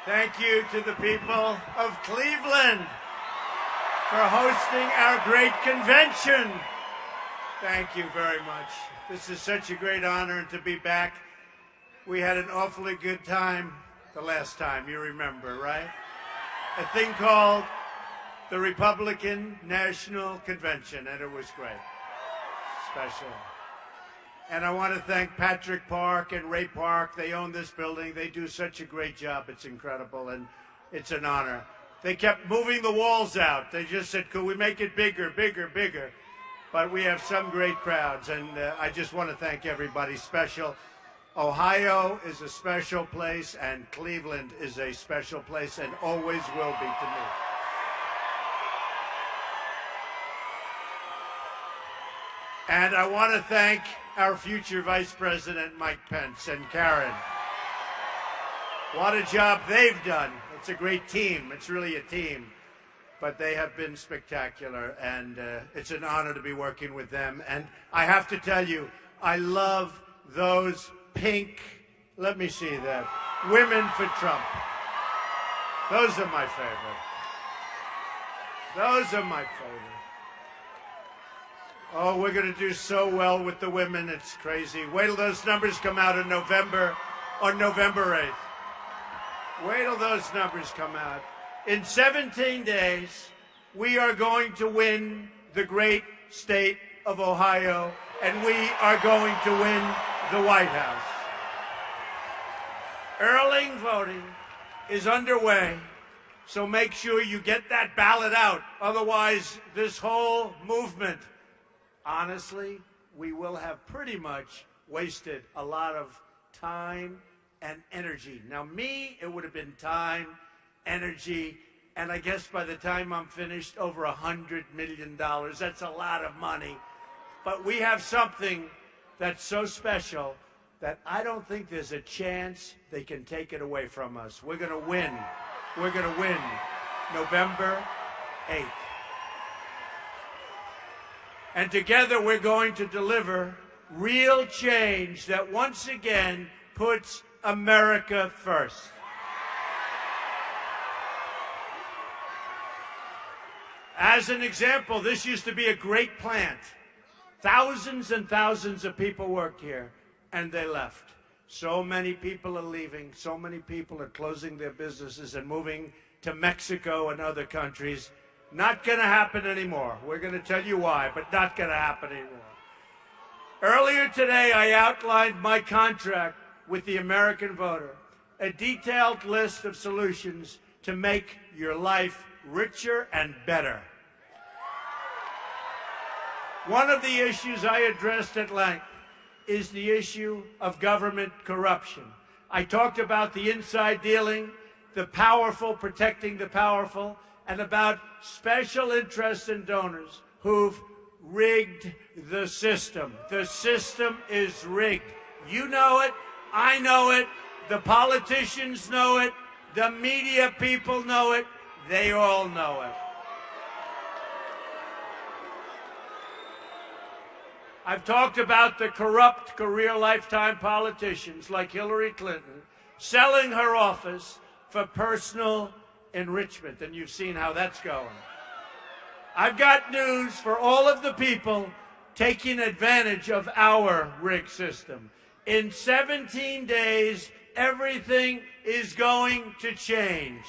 Thank you to the people of Cleveland for hosting our great convention. Thank you very much. This is such a great honor to be back. We had an awfully good time the last time, you remember, right? A thing called the Republican National Convention, and it was great. Special. And I want to thank Patrick Park and Ray Park. They own this building. They do such a great job. It's incredible, and it's an honor. They kept moving the walls out. They just said, could we make it bigger, bigger, bigger? But we have some great crowds, and I just want to thank everybody special. Ohio is a special place, and Cleveland is a special place, and always will be to me. And I want to thank our future Vice President, Mike Pence, and Karen. What a job they've done. It's a great team. It's really a team. But they have been spectacular, and it's an honor to be working with them. And I have to tell you, I love those pink, let me see that, Women for Trump. Those are my favorite. Those are my favorite. Oh, we're going to do so well with the women. It's crazy. Wait till those numbers come out in November, on November 8th. Wait till those numbers come out. In 17 days, we are going to win the great state of Ohio, and we are going to win the White House. Early voting is underway, so make sure you get that ballot out. Otherwise, this whole movement, honestly, we will have pretty much wasted a lot of time and energy. Now, me, it would have been time, energy, and I guess by the time I'm finished, over $100 million. That's a lot of money. But we have something that's so special that I don't think there's a chance they can take it away from us. We're going to win. We're going to win November 8th. And together we're going to deliver real change that once again puts America first. As an example, this used to be a great plant. Thousands and thousands of people worked here, and they left. So many people are leaving. So many people are closing their businesses and moving to Mexico and other countries. Not going to happen anymore. We're going to tell you why, but not going to happen anymore. Earlier today, I outlined my contract with the American voter, a detailed list of solutions to make your life richer and better. One of the issues I addressed at length is the issue of government corruption. I talked about the inside dealing, the powerful protecting the powerful, and about special interests and donors who've rigged the system. The system is rigged. You know it. I know it. The politicians know it. The media people know it. They all know it. I've talked about the corrupt career lifetime politicians like Hillary Clinton selling her office for personal enrichment, and you've seen how that's going. I've got news for all of the people taking advantage of our rigged system. In 17 days, everything is going to change.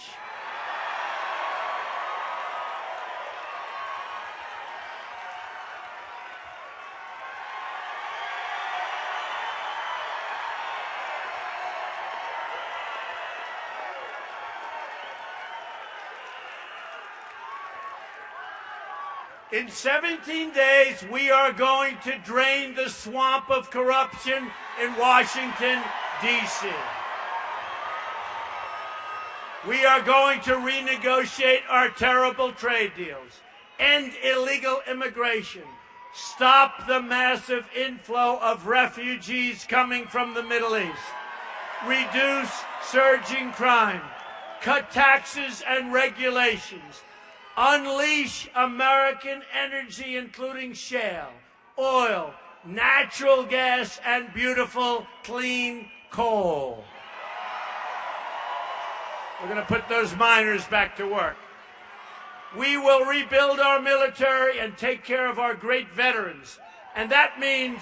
In 17 days, we are going to drain the swamp of corruption in Washington, D.C. We are going to renegotiate our terrible trade deals, end illegal immigration, stop the massive inflow of refugees coming from the Middle East, reduce surging crime, cut taxes and regulations, unleash American energy, including shale, oil, natural gas, and beautiful, clean coal. We're going to put those miners back to work. We will rebuild our military and take care of our great veterans. And that means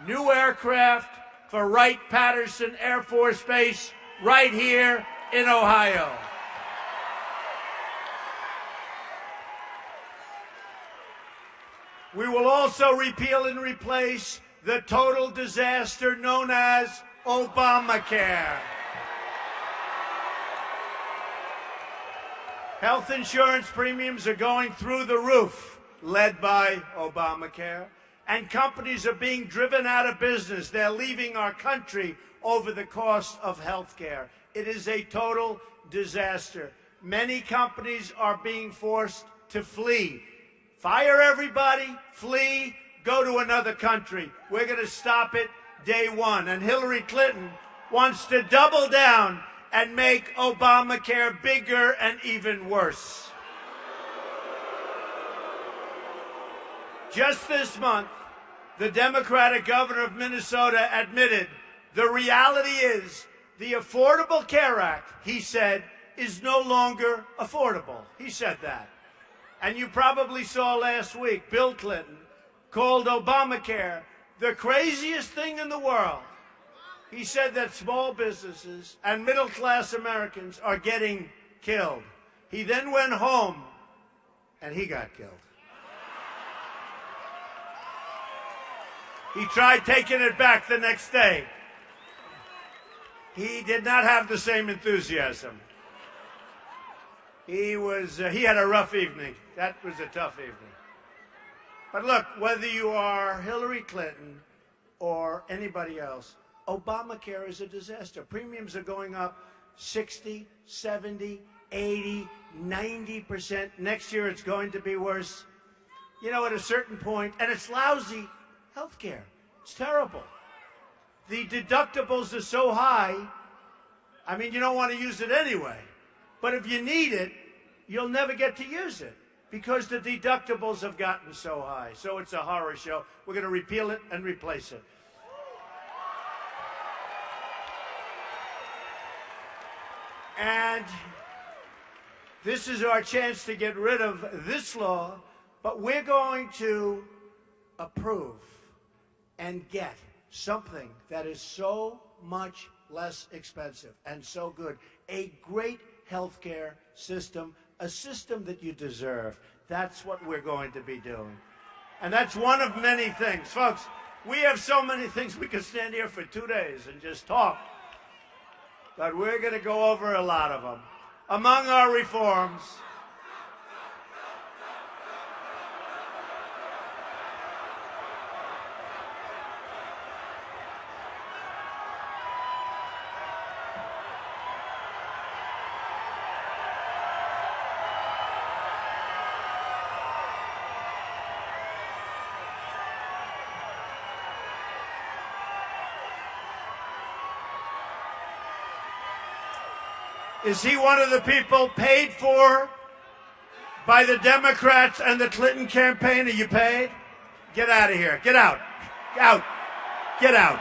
new aircraft for Wright-Patterson Air Force Base right here in Ohio. We will also repeal and replace the total disaster known as Obamacare. Health insurance premiums are going through the roof, led by Obamacare, and companies are being driven out of business. They're leaving our country over the cost of health care. It is a total disaster. Many companies are being forced to flee. Fire everybody, flee, go to another country. We're going to stop it day one. And Hillary Clinton wants to double down and make Obamacare bigger and even worse. Just this month, the Democratic governor of Minnesota admitted the reality is the Affordable Care Act, he said, is no longer affordable. He said that. And you probably saw last week, Bill Clinton called Obamacare the craziest thing in the world. He said that small businesses and middle-class Americans are getting killed. He then went home, and he got killed. He tried taking it back the next day. He did not have the same enthusiasm. He had a rough evening. That was a tough evening. But look, whether you are Hillary Clinton or anybody else, Obamacare is a disaster. Premiums are going up 60, 70, 80, 90%. Next year it's going to be worse. You know, at a certain point, and it's lousy health care. It's terrible. The deductibles are so high, I mean, you don't want to use it anyway. But if you need it, you'll never get to use it because the deductibles have gotten so high. So it's a horror show. We're going to repeal it and replace it. And this is our chance to get rid of this law, but we're going to approve and get something that is so much less expensive and so good. A great healthcare system, a system that you deserve. That's what we're going to be doing. And that's one of many things. Folks, we have so many things. We could stand here for 2 days and just talk. But we're going to go over a lot of them. Among our reforms, is he one of the people paid for by the Democrats and the Clinton campaign? Are you paid? Get out of here. Get out. Out. Get out.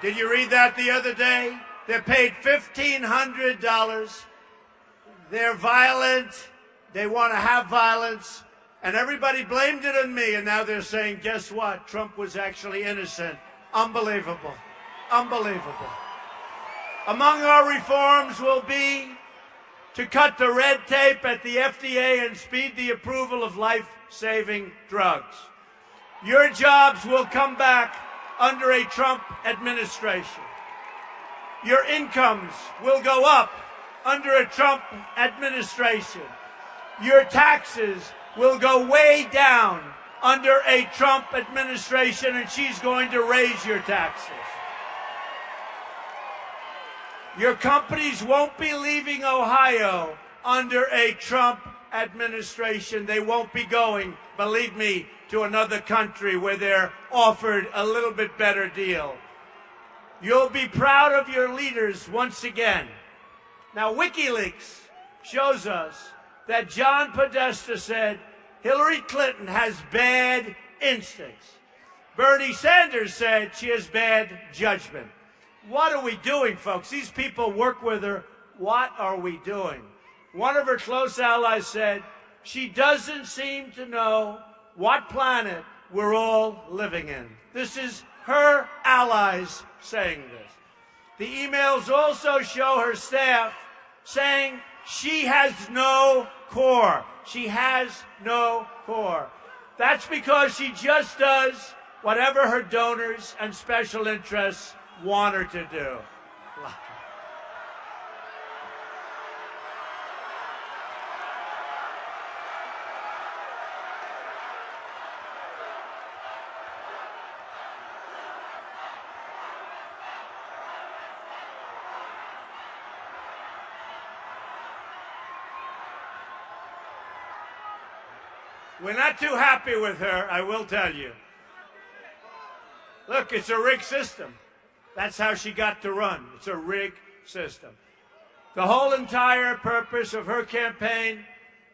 Did you read that the other day? They're paid $1,500. They're violent. They want to have violence. And everybody blamed it on me, and now they're saying, guess what? Trump was actually innocent. Unbelievable. Unbelievable. Among our reforms will be to cut the red tape at the FDA and speed the approval of life-saving drugs. Your jobs will come back under a Trump administration. Your incomes will go up under a Trump administration. Your taxes will go way down under a Trump administration, and she's going to raise your taxes. Your companies won't be leaving Ohio under a Trump administration. They won't be going, believe me, to another country where they're offered a little bit better deal. You'll be proud of your leaders once again. Now, WikiLeaks shows us that John Podesta said Hillary Clinton has bad instincts. Bernie Sanders said she has bad judgment. What are we doing, folks? These people work with her. What are we doing? One of her close allies said she doesn't seem to know what planet we're all living in. This is her allies saying this. The emails also show her staff saying she has no core. She has no core. That's because she just does whatever her donors and special interests want her to do. We're not too happy with her, I will tell you. Look, it's a rigged system. That's how she got to run. It's a rigged system. The whole entire purpose of her campaign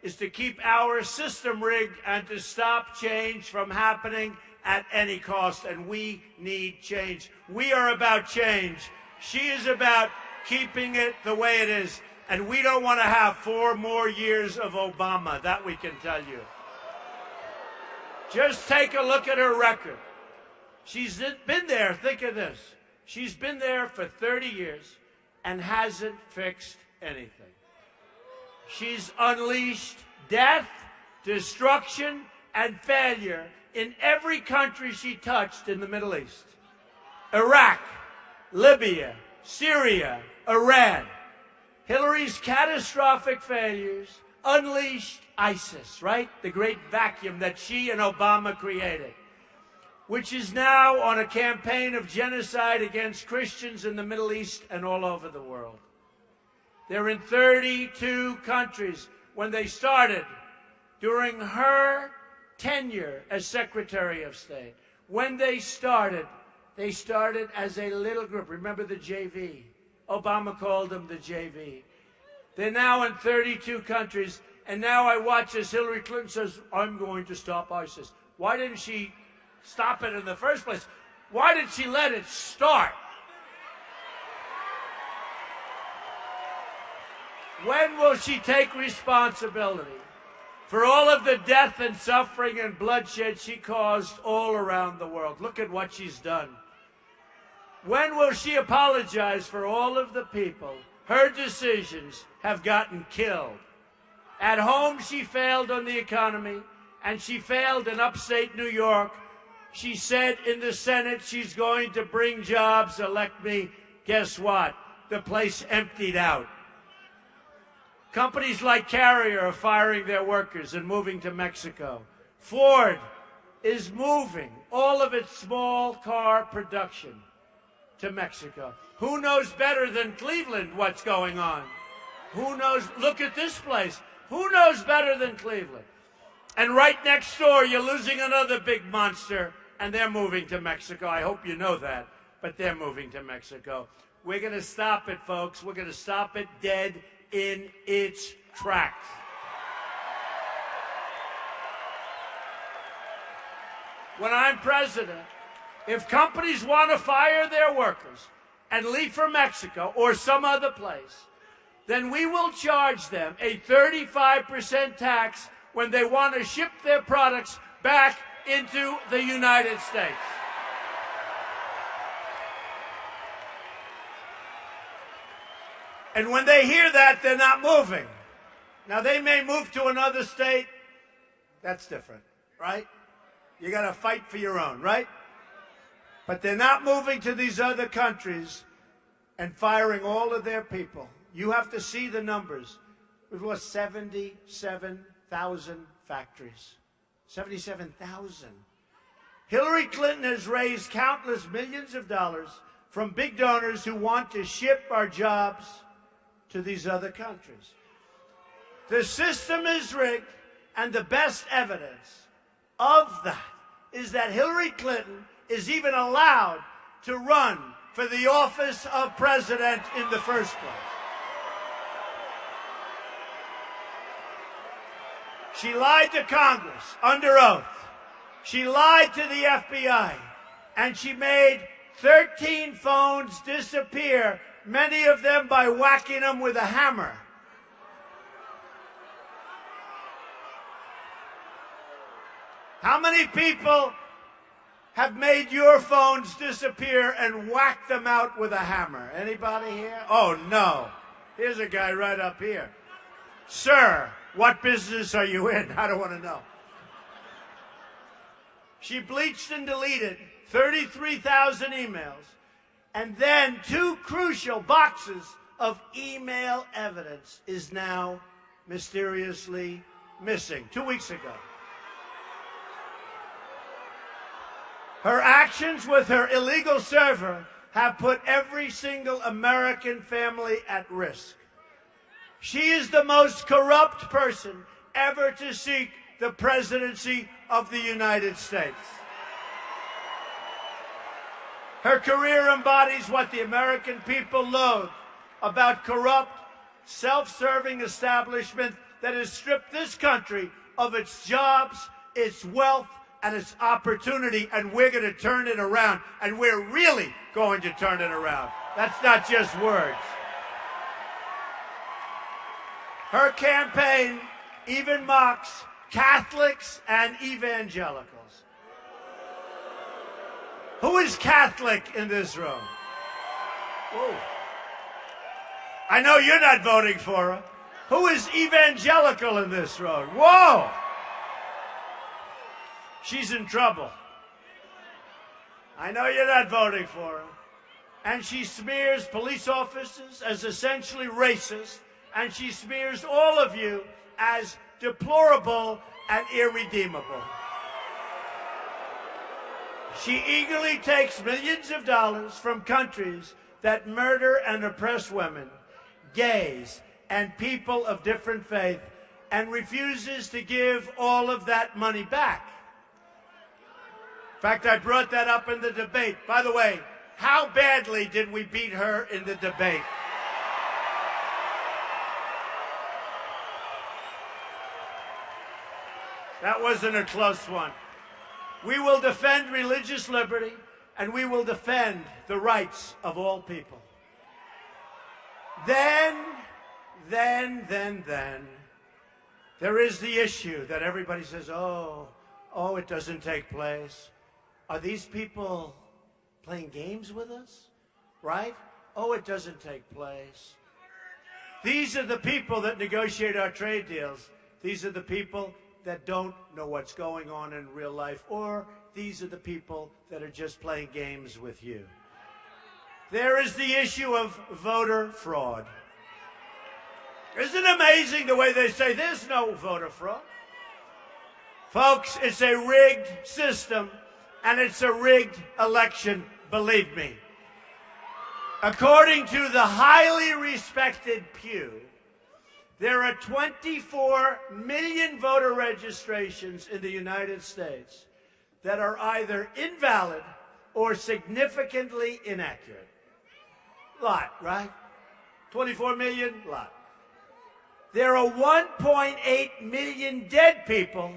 is to keep our system rigged and to stop change from happening at any cost. And we need change. We are about change. She is about keeping it the way it is. And we don't want to have 4 more years of Obama. That we can tell you. Just take a look at her record. She's been there, think of this. She's been there for 30 years and hasn't fixed anything. She's unleashed death, destruction, and failure in every country she touched in the Middle East. Iraq, Libya, Syria, Iran. Hillary's catastrophic failures unleashed ISIS, right? The great vacuum that she and Obama created, which is now on a campaign of genocide against Christians in the Middle East and all over the world. They're in 32 countries. When they started, during her tenure as Secretary of State, when they started as a little group. Remember the JV? Obama called them the JV. They're now in 32 countries, and now I watch as Hillary Clinton says, I'm going to stop ISIS. Why didn't she stop it in the first place? Why did she let it start? When will she take responsibility for all of the death and suffering and bloodshed she caused all around the world? Look at what she's done. When will she apologize for all of the people her decisions have gotten killed? At home, she failed on the economy, and she failed in upstate New York. She said in the Senate she's going to bring jobs, elect me. Guess what? The place emptied out. Companies like Carrier are firing their workers and moving to Mexico. Ford is moving all of its small car production to Mexico. Who knows better than Cleveland what's going on? Who knows? Look at this place. Who knows better than Cleveland? And right next door, you're losing another big monster, and they're moving to Mexico. I hope you know that, but they're moving to Mexico. We're going to stop it, folks. We're going to stop it dead in its tracks. When I'm president, if companies want to fire their workers and leave for Mexico or some other place, then we will charge them a 35% tax when they want to ship their products back into the United States. And when they hear that, they're not moving. Now, they may move to another state. That's different, right? You got to fight for your own, right? But they're not moving to these other countries and firing all of their people. You have to see the numbers. We've lost 77,000 factories. 77,000. Hillary Clinton has raised countless millions of dollars from big donors who want to ship our jobs to these other countries. The system is rigged, and the best evidence of that is that Hillary Clinton is even allowed to run for the office of president in the first place. She lied to Congress under oath. She lied to the FBI. and she made 13 phones disappear, many of them by whacking them with a hammer. How many people have made your phones disappear and whacked them out with a hammer? Anybody here? Oh, no. Here's a guy right up here. Sir, what business are you in? I don't want to know. She bleached and deleted 33,000 emails, and then 2 crucial boxes of email evidence is now mysteriously missing 2 weeks ago. Her actions with her illegal server have put every single American family at risk. She is the most corrupt person ever to seek the presidency of the United States. Her career embodies what the American people loathe about corrupt, self-serving establishment that has stripped this country of its jobs, its wealth, and its opportunity, and we're going to turn it around, and we're really going to turn it around. That's not just words. Her campaign even mocks Catholics and evangelicals. Who is Catholic in this room? Whoa. I know you're not voting for her. Who is evangelical in this room? Whoa! She's in trouble. I know you're not voting for her. And she smears police officers as essentially racist, and she smears all of you as deplorable and irredeemable. She eagerly takes millions of dollars from countries that murder and oppress women, gays, and people of different faith, and refuses to give all of that money back. In fact, I brought that up in the debate. By the way, how badly did we beat her in the debate? That wasn't a close one. We will defend religious liberty, and we will defend the rights of all people. Then, there is the issue that everybody says, oh, it doesn't take place. Are these people playing games with us? Right? Oh, it doesn't take place. These are the people that negotiate our trade deals. These are the people that don't know what's going on in real life, or these are the people that are just playing games with you. There is the issue of voter fraud. Isn't it amazing the way they say there's no voter fraud? Folks, it's a rigged system, and it's a rigged election, believe me. According to the highly respected Pew, there are 24 million voter registrations in the United States that are either invalid or significantly inaccurate. Lot, right? 24 million? Lot. There are 1.8 million dead people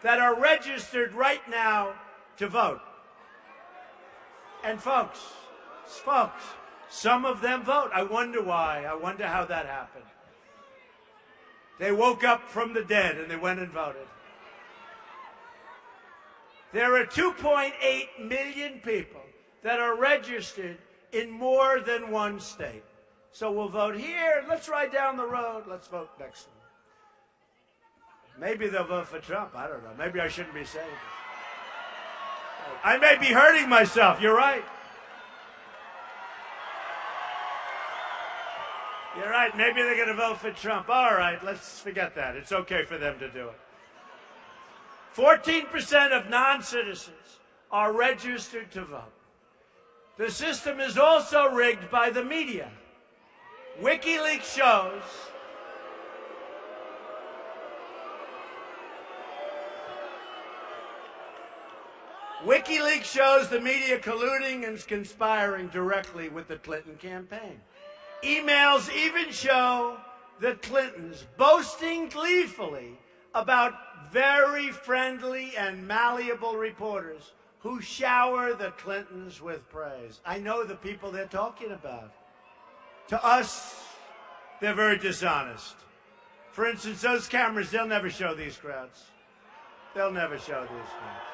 that are registered right now to vote. And folks, some of them vote. I wonder why. I wonder how that happened. They woke up from the dead and they went and voted. There are 2.8 million people that are registered in more than one state. So we'll vote here. Let's ride down the road. Let's vote next one. Maybe they'll vote for Trump. I don't know. Maybe I shouldn't be saying this. I may be hurting myself. You're right. You're right. Maybe they're going to vote for Trump. All right. Let's forget that. It's okay for them to do it. 14% of non-citizens are registered to vote. The system is also rigged by the media. WikiLeaks shows the media colluding and conspiring directly with the Clinton campaign. Emails even show the Clintons boasting gleefully about very friendly and malleable reporters who shower the Clintons with praise. I know the people they're talking about. To us, they're very dishonest. For instance, those cameras, they'll never show these crowds. They'll never show these crowds.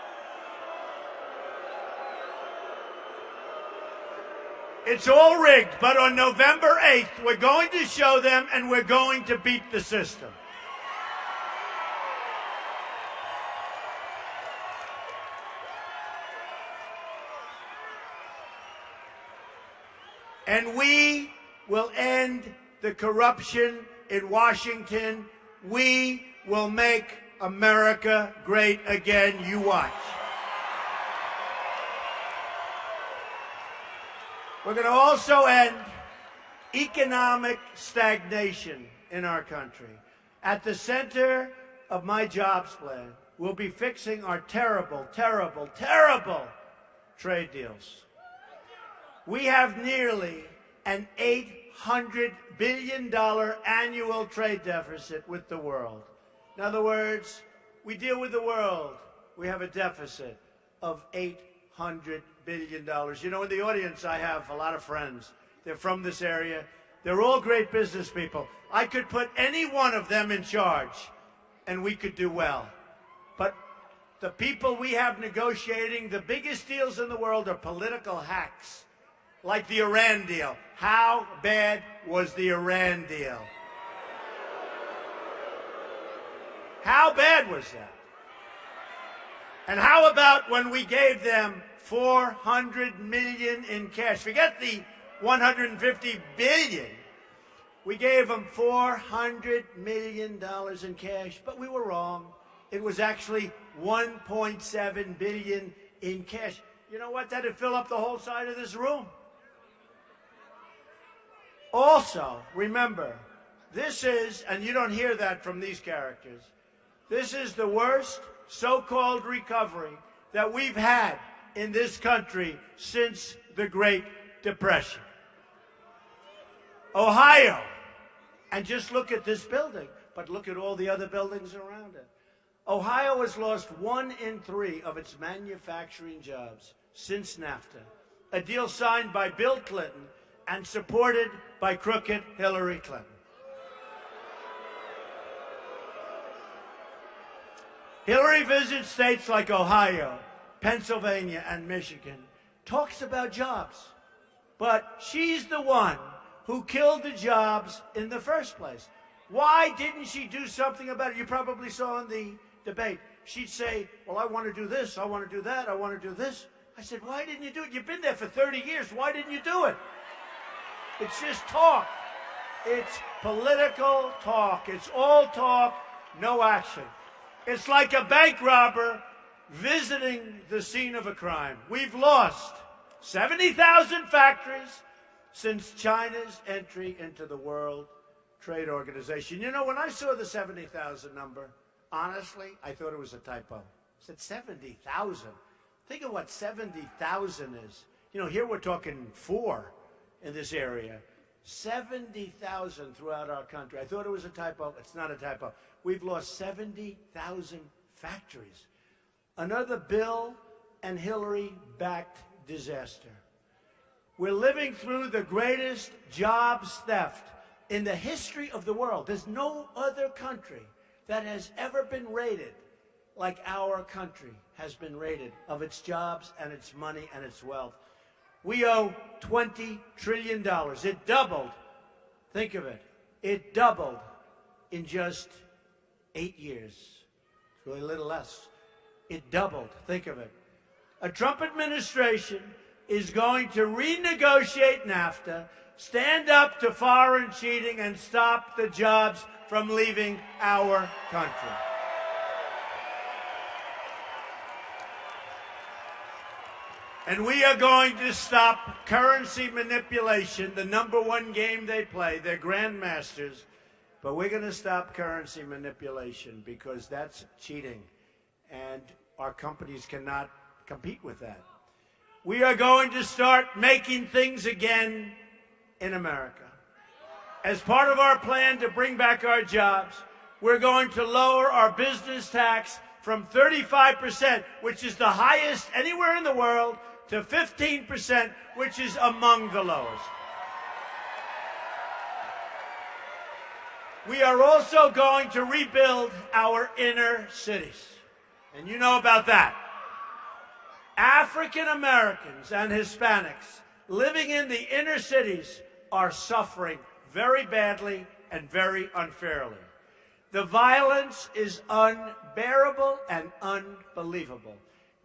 It's all rigged, but on November 8th, we're going to show them and we're going to beat the system. And we will end the corruption in Washington. We will make America great again. You watch. We're going to also end economic stagnation in our country. At the center of my jobs plan, we'll be fixing our terrible, terrible, terrible trade deals. We have nearly an $800 billion annual trade deficit with the world. In other words, we deal with the world. We have a deficit of $800 billion. You know, in the audience, I have a lot of friends. They're from this area. They're all great business people. I could put any one of them in charge, and we could do well. But the people we have negotiating the biggest deals in the world are political hacks, like the Iran deal. How bad was the Iran deal? How bad was that? And how about when we gave them $400 million in cash? Forget the $150 billion. We gave them $400 million in cash, but we were wrong. It was actually $1.7 billion in cash. You know what? That'd fill up the whole side of this room. Also, remember, this is, and you don't hear that from these characters, this is the worst so-called recovery that we've had in this country since the Great Depression. Ohio, and just look at this building, but look at all the other buildings around it. Ohio has lost 1 in 3 of its manufacturing jobs since NAFTA, a deal signed by Bill Clinton and supported by crooked Hillary Clinton. Hillary visits states like Ohio, Pennsylvania, and Michigan, talks about jobs, but she's the one who killed the jobs in the first place. Why didn't she do something about it? You probably saw in the debate. She'd say, well, I want to do this, I want to do that, I want to do this. I said, why didn't you do it? You've been there for 30 years. Why didn't you do it? It's just talk. It's political talk. It's all talk, no action. It's like a bank robber visiting the scene of a crime. We've lost 70,000 factories since China's entry into the World Trade Organization. You know, when I saw the 70,000 number, honestly, I thought it was a typo. I said 70,000. Think of what 70,000 is. You know, here we're talking 4 in this area. 70,000 throughout our country. I thought it was a typo. It's not a typo. We've lost 70,000 factories. Another Bill and Hillary-backed disaster. We're living through the greatest jobs theft in the history of the world. There's no other country that has ever been rated like our country has been rated, of its jobs and its money and its wealth. We owe $20 trillion. It doubled. Think of it. It doubled in just 8 years. It's really a little less. It doubled. Think of it. A Trump administration is going to renegotiate NAFTA, stand up to foreign cheating, and stop the jobs from leaving our country. And we are going to stop currency manipulation, the #1 game they play. They're grandmasters. But we're going to stop currency manipulation because that's cheating. And our companies cannot compete with that. We are going to start making things again in America. As part of our plan to bring back our jobs, we're going to lower our business tax from 35%, which is the highest anywhere in the world, to 15%, which is among the lowest. We are also going to rebuild our inner cities. And you know about that. African Americans and Hispanics living in the inner cities are suffering very badly and very unfairly. The violence is unbearable and unbelievable.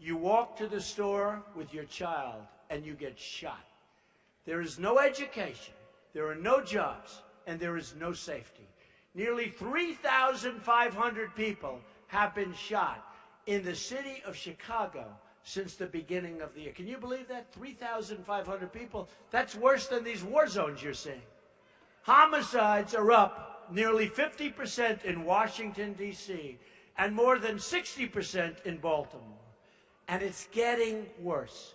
You walk to the store with your child and you get shot. There is no education, there are no jobs, and there is no safety. Nearly 3,500 people have been shot in the city of Chicago since the beginning of the year. Can you believe that? 3,500 people? That's worse than these war zones you're seeing. Homicides are up nearly 50% in Washington, D.C., and more than 60% in Baltimore. And it's getting worse.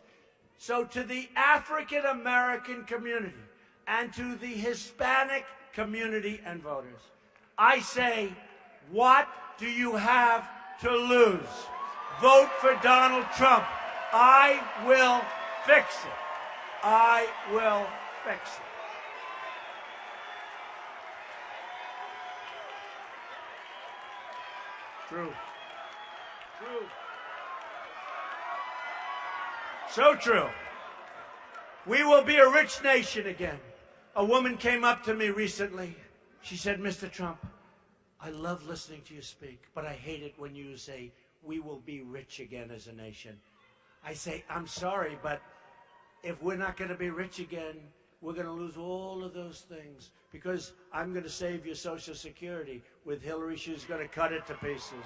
So to the African American community and to the Hispanic community and voters, I say, what do you have to lose? Vote for Donald Trump. I will fix it. I will fix it. True. True. So true. We will be a rich nation again. A woman came up to me recently. She said, Mr. Trump, I love listening to you speak, but I hate it when you say, we will be rich again as a nation. I say, I'm sorry, but if we're not going to be rich again, we're going to lose all of those things, because I'm going to save your Social Security. With Hillary, she's going to cut it to pieces.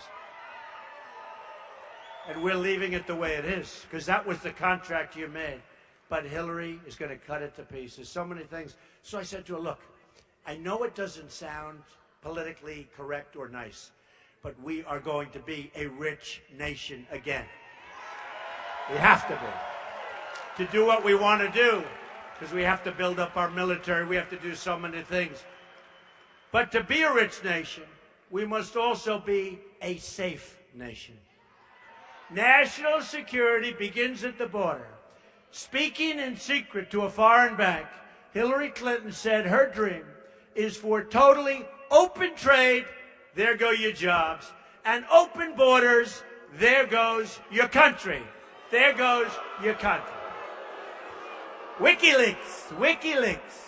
And we're leaving it the way it is, because that was the contract you made. But Hillary is going to cut it to pieces. So many things. So I said to her, look, I know it doesn't sound politically correct or nice, but we are going to be a rich nation again. We have to be. To do what we want to do, because we have to build up our military. We have to do so many things. But to be a rich nation, we must also be a safe nation. National security begins at the border. Speaking in secret to a foreign bank, Hillary Clinton said her dream is for totally open trade, there go your jobs, and open borders, there goes your country. There goes your country. WikiLeaks, WikiLeaks.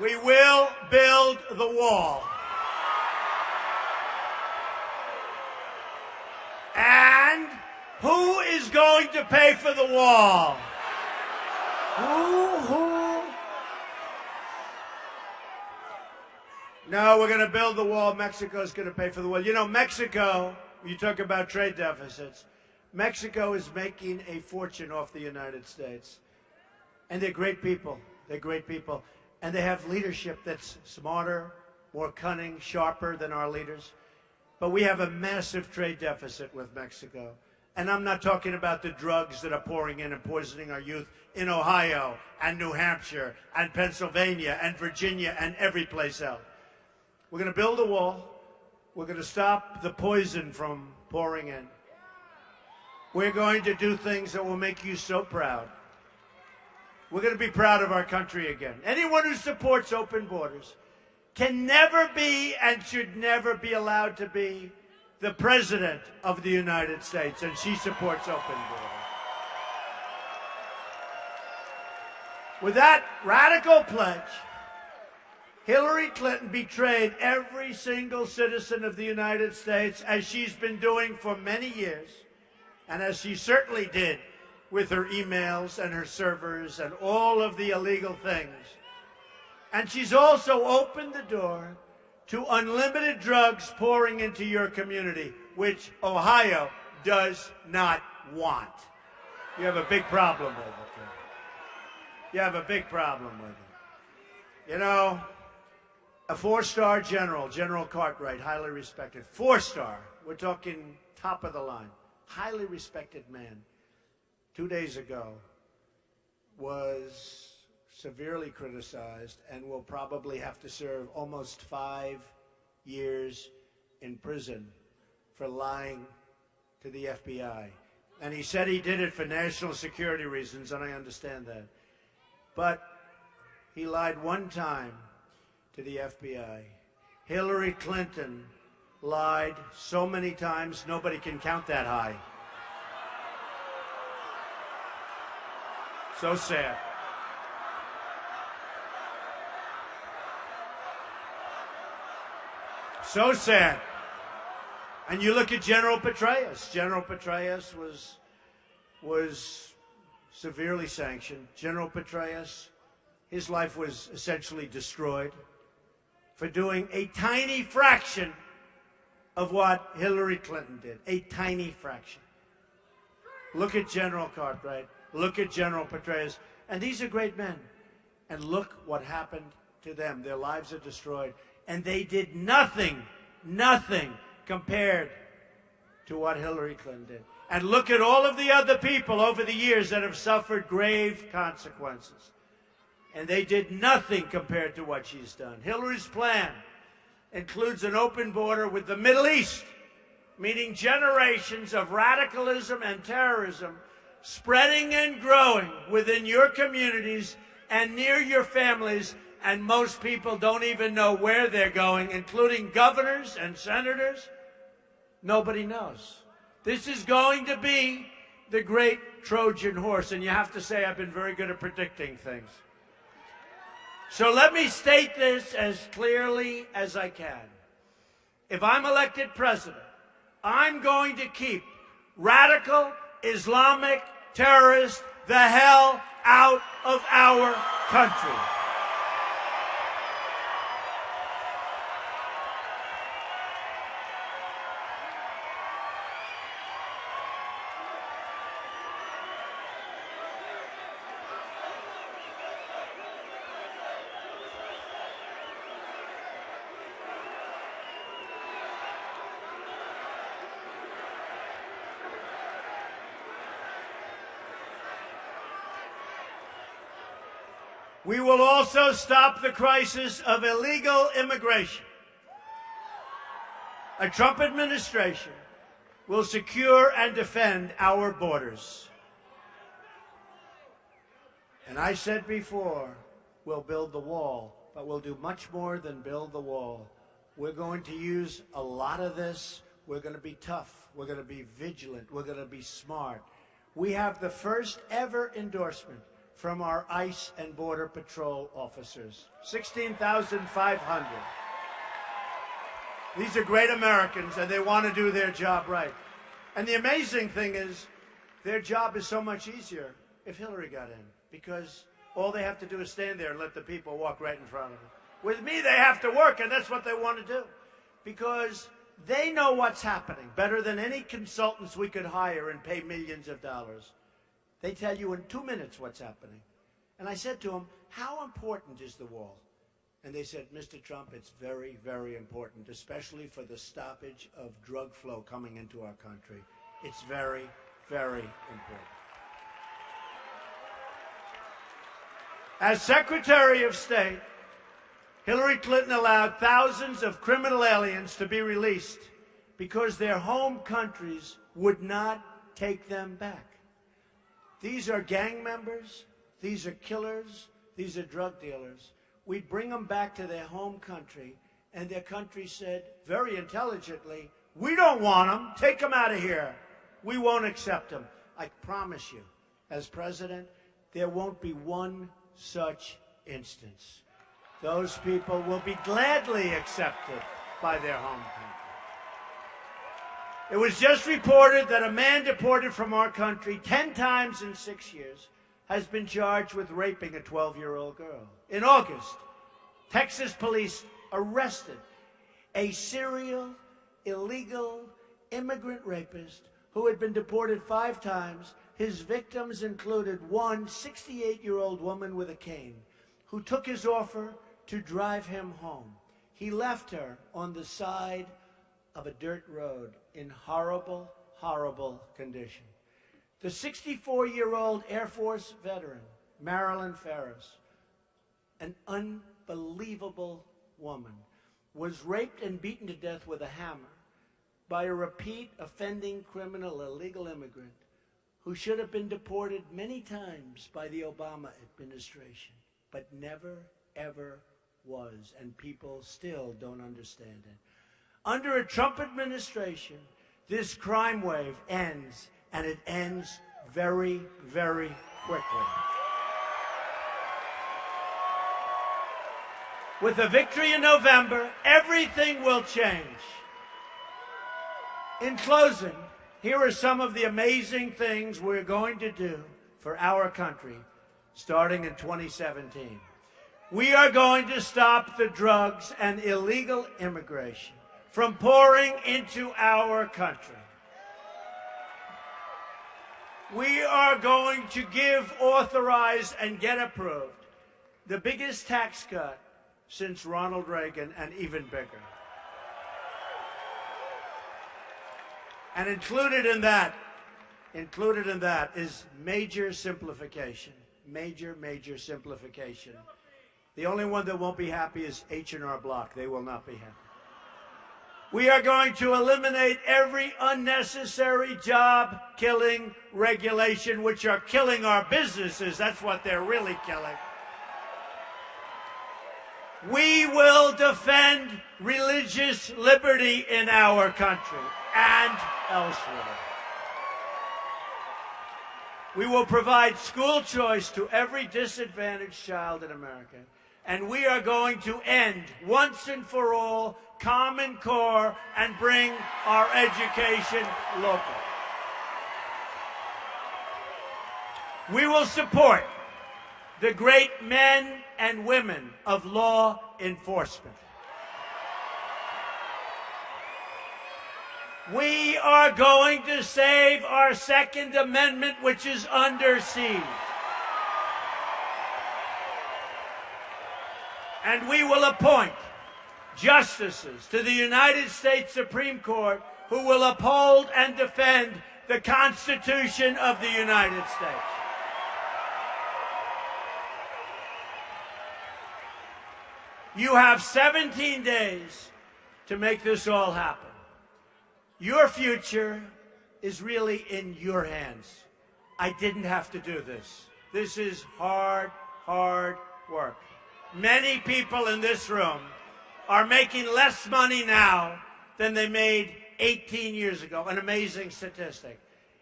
We will build the wall. And who is going to pay for the wall? Who? No, we're going to build the wall. Mexico's going to pay for the wall. You know, Mexico, you talk about trade deficits, Mexico is making a fortune off the United States. And they're great people. They're great people. And they have leadership that's smarter, more cunning, sharper than our leaders. But we have a massive trade deficit with Mexico. And I'm not talking about the drugs that are pouring in and poisoning our youth in Ohio and New Hampshire and Pennsylvania and Virginia and every place else. We're going to build a wall. We're going to stop the poison from pouring in. We're going to do things that will make you so proud. We're going to be proud of our country again. Anyone who supports open borders can never be and should never be allowed to be the President of the United States, and she supports open borders. With that radical pledge, Hillary Clinton betrayed every single citizen of the United States, as she's been doing for many years, and as she certainly did with her emails and her servers and all of the illegal things. And she's also opened the door to unlimited drugs pouring into your community, which Ohio does not want. You have a big problem with it. You have a big problem with it. You know, a four-star general, General Cartwright, highly respected. Four-star. We're talking top of the line. Highly respected man. 2 days ago was severely criticized and will probably have to serve almost 5 years in prison for lying to the FBI. And he said he did it for national security reasons, and I understand that. But he lied one time to the FBI. Hillary Clinton lied so many times, nobody can count that high. So sad. So sad. And you look at General Petraeus. General Petraeus was severely sanctioned. General Petraeus, his life was essentially destroyed for doing a tiny fraction of what Hillary Clinton did. A tiny fraction. Look at General Cartwright. Look at General Petraeus. And these are great men. And look what happened to them. Their lives are destroyed. And they did nothing compared to what Hillary Clinton did. And look at all of the other people over the years that have suffered grave consequences. And they did nothing compared to what she's done. Hillary's plan includes an open border with the Middle East, meaning generations of radicalism and terrorism spreading and growing within your communities and near your families, and most people don't even know where they're going, including governors and senators. Nobody knows. This is going to be the great Trojan horse, and you have to say I've been very good at predicting things. So let me state this as clearly as I can. If I'm elected president, I'm going to keep radical Islamic terrorists the hell out of our country. We will also stop the crisis of illegal immigration. A Trump administration will secure and defend our borders. And I said before, we'll build the wall, but we'll do much more than build the wall. We're going to use a lot of this. We're going to be tough. We're going to be vigilant. We're going to be smart. We have the first ever endorsement from our ICE and Border Patrol officers, 16,500. These are great Americans, and they want to do their job right. And the amazing thing is, their job is so much easier if Hillary got in, because all they have to do is stand there and let the people walk right in front of them. With me, they have to work, and that's what they want to do, because they know what's happening better than any consultants we could hire and pay millions of dollars. They tell you in 2 minutes what's happening. And I said to them, how important is the wall? And they said, Mr. Trump, it's very, very important, especially for the stoppage of drug flow coming into our country. It's very, very important. As Secretary of State, Hillary Clinton allowed thousands of criminal aliens to be released because their home countries would not take them back. These are gang members, these are killers, these are drug dealers. We bring them back to their home country, and their country said, very intelligently, we don't want them, take them out of here. We won't accept them. I promise you, as president, there won't be one such instance. Those people will be gladly accepted by their home country. It was just reported that a man deported from our country 10 times in 6 years has been charged with raping a 12-year-old girl. In August, Texas police arrested a serial, illegal immigrant rapist who had been deported 5 times. His victims included one 68-year-old woman with a cane who took his offer to drive him home. He left her on the side of a dirt road in horrible, horrible condition. The 64-year-old Air Force veteran, Marilyn Ferris, an unbelievable woman, was raped and beaten to death with a hammer by a repeat offending criminal illegal immigrant who should have been deported many times by the Obama administration, but never, ever was, and people still don't understand it. Under a Trump administration, this crime wave ends, and it ends very, very quickly. With a victory in November, everything will change. In closing, here are some of the amazing things we're going to do for our country starting in 2017. We are going to stop the drugs and illegal immigration from pouring into our country. We are going to give, authorize, and get approved the biggest tax cut since Ronald Reagan, and even bigger. And included in that is major simplification. Major, major simplification. The only one that won't be happy is H&R Block. They will not be happy. We are going to eliminate every unnecessary job-killing regulation, which are killing our businesses. That's what they're really killing. We will defend religious liberty in our country and elsewhere. We will provide school choice to every disadvantaged child in America. And we are going to end, once and for all, Common Core and bring our education local. We will support the great men and women of law enforcement. We are going to save our Second Amendment, which is under siege. And we will appoint justices to the United States Supreme Court who will uphold and defend the Constitution of the United States. You have 17 days to make this all happen. Your future is really in your hands. I didn't have to do this. This is hard, hard work. Many people in this room are making less money now than they made 18 years ago, an amazing statistic.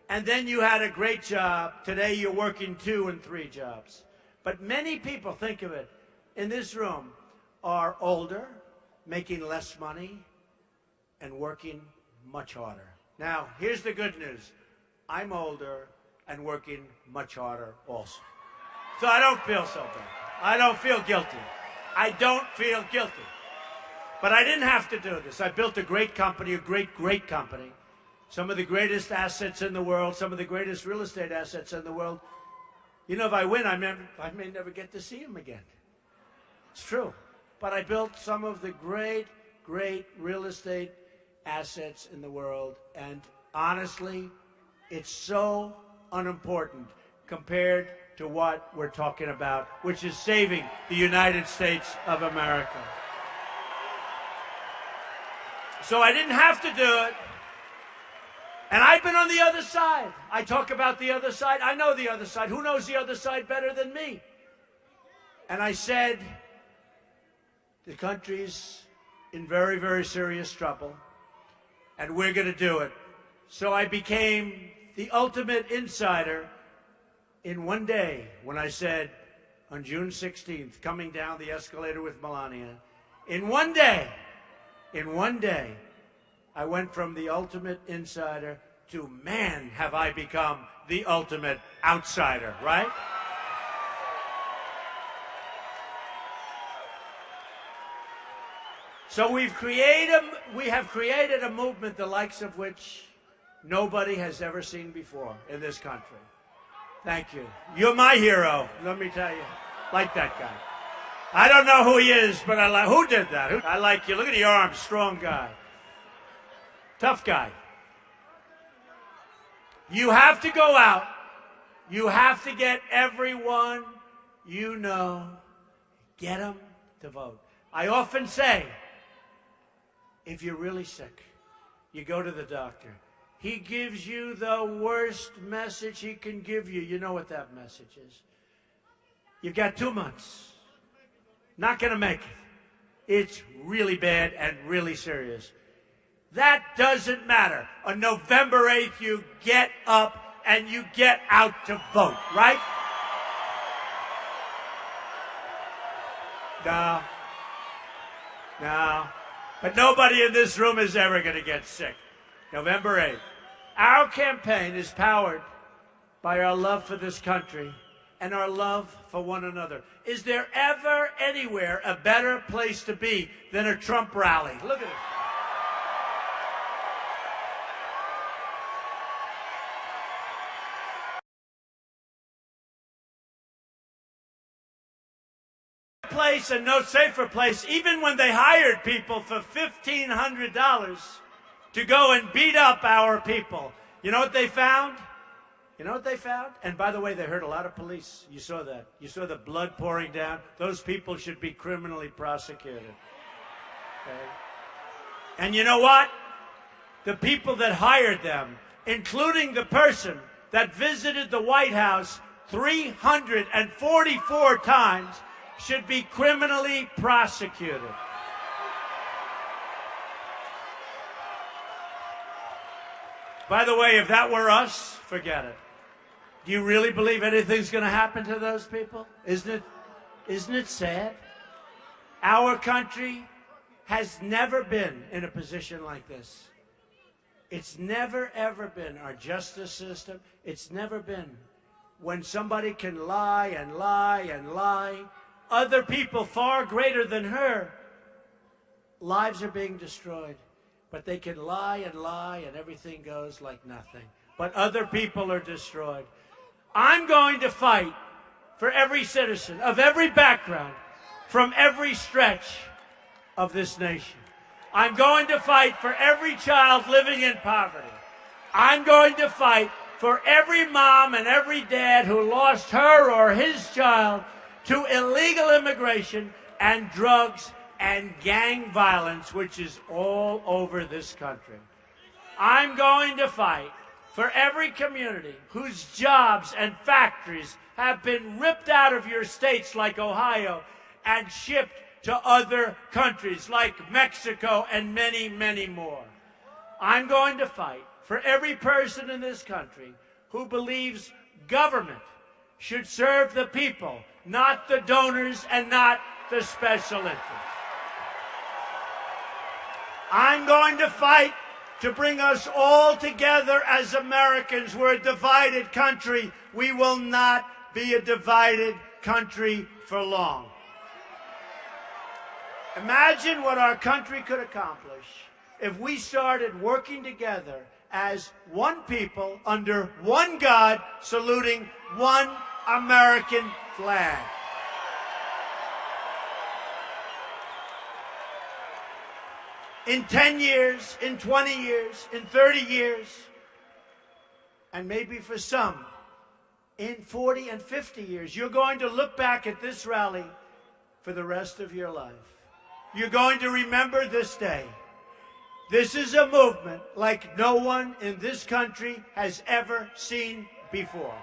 And then you had a great job. Today you're working 2 and 3 jobs. But many people, think of it, in this room are older, making less money, and working much harder. Now, here's the good news. I'm older and working much harder also. So I don't feel so bad. I don't feel guilty. I don't feel guilty. But I didn't have to do this. I built a great company, a great, great company. Some of the greatest assets in the world, some of the greatest real estate assets in the world. You know, if I win, I may never get to see them again. It's true. But I built some of the great, great real estate assets in the world. And honestly, it's so unimportant compared to what we're talking about, which is saving the United States of America. So I didn't have to do it. And I've been on the other side. I talk about the other side. I know the other side. Who knows the other side better than me? And I said, the country's in very, very serious trouble, and we're going to do it. So I became the ultimate insider in one day when I said, on June 16th, coming down the escalator with Melania, in one day, I went from the ultimate insider to, man, have I become the ultimate outsider, right? So we have created a movement the likes of which nobody has ever seen before in this country. Thank you. You're my hero, let me tell you. Like that guy. I don't know who he is, but I like. Who did that? I like you. Look at the arms. Strong guy. Tough guy. You have to go out. You have to get everyone you know, get them to vote. I often say, if you're really sick, you go to the doctor. He gives you the worst message he can give you. You know what that message is. You've got 2 months. Not going to make it. It's really bad and really serious. That doesn't matter. On November 8th, you get up and you get out to vote, right? No. But nobody in this room is ever going to get sick. November 8th. Our campaign is powered by our love for this country and our love for one another. Is there ever anywhere a better place to be than a Trump rally? Look at it. Place and no safer place, even when they hired people for $1,500 to go and beat up our people. You know what they found? You know what they found? And by the way, they heard a lot of police. You saw that. You saw the blood pouring down. Those people should be criminally prosecuted. Okay? And you know what? The people that hired them, including the person that visited the White House 344 times, should be criminally prosecuted. By the way, if that were us, forget it. Do you really believe anything's going to happen to those people? Isn't it sad? Our country has never been in a position like this. It's never, ever been. Our justice system, it's never been. When somebody can lie and lie and lie, other people far greater than her, lives are being destroyed. But they can lie and lie and everything goes like nothing. But other people are destroyed. I'm going to fight for every citizen of every background, from every stretch of this nation. I'm going to fight for every child living in poverty. I'm going to fight for every mom and every dad who lost her or his child to illegal immigration and drugs and gang violence, which is all over this country. I'm going to fight for every community whose jobs and factories have been ripped out of your states like Ohio and shipped to other countries like Mexico and many, many more. I'm going to fight for every person in this country who believes government should serve the people, not the donors and not the special interests. I'm going to fight to bring us all together as Americans. We're a divided country. We will not be a divided country for long. Imagine what our country could accomplish if we started working together as one people under one God, saluting one American flag. In 10 years, in 20 years, in 30 years, and maybe for some, in 40 and 50 years, you're going to look back at this rally for the rest of your life. You're going to remember this day. This is a movement like no one in this country has ever seen before.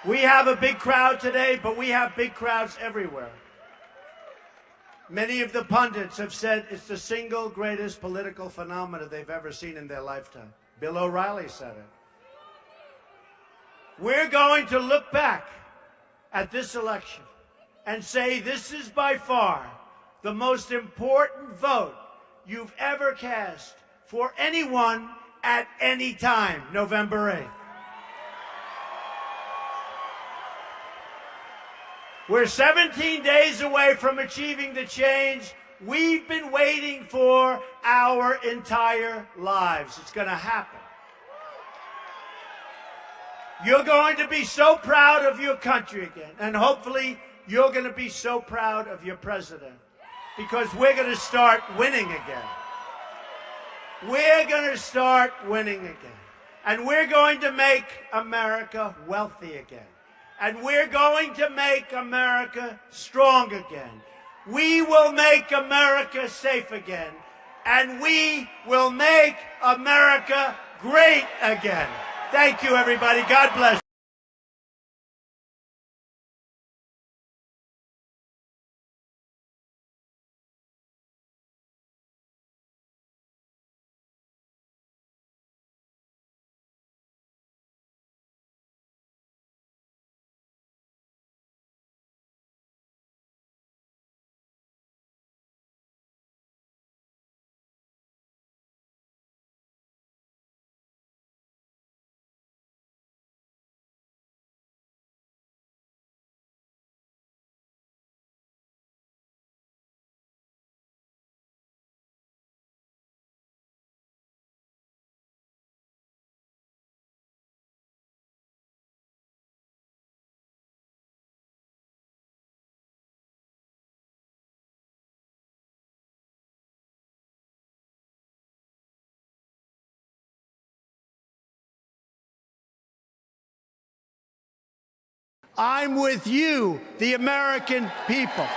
We have a big crowd today, but we have big crowds everywhere. Many of the pundits have said it's the single greatest political phenomenon they've ever seen in their lifetime. Bill O'Reilly said it. We're going to look back at this election and say this is by far the most important vote you've ever cast for anyone at any time, November 8th. We're 17 days away from achieving the change we've been waiting for our entire lives. It's going to happen. You're going to be so proud of your country again. And hopefully you're going to be so proud of your president. Because we're going to start winning again. We're going to start winning again. And we're going to make America wealthy again. And we're going to make America strong again. We will make America safe again. And we will make America great again. Thank you, everybody. God bless. I'm with you, the American people.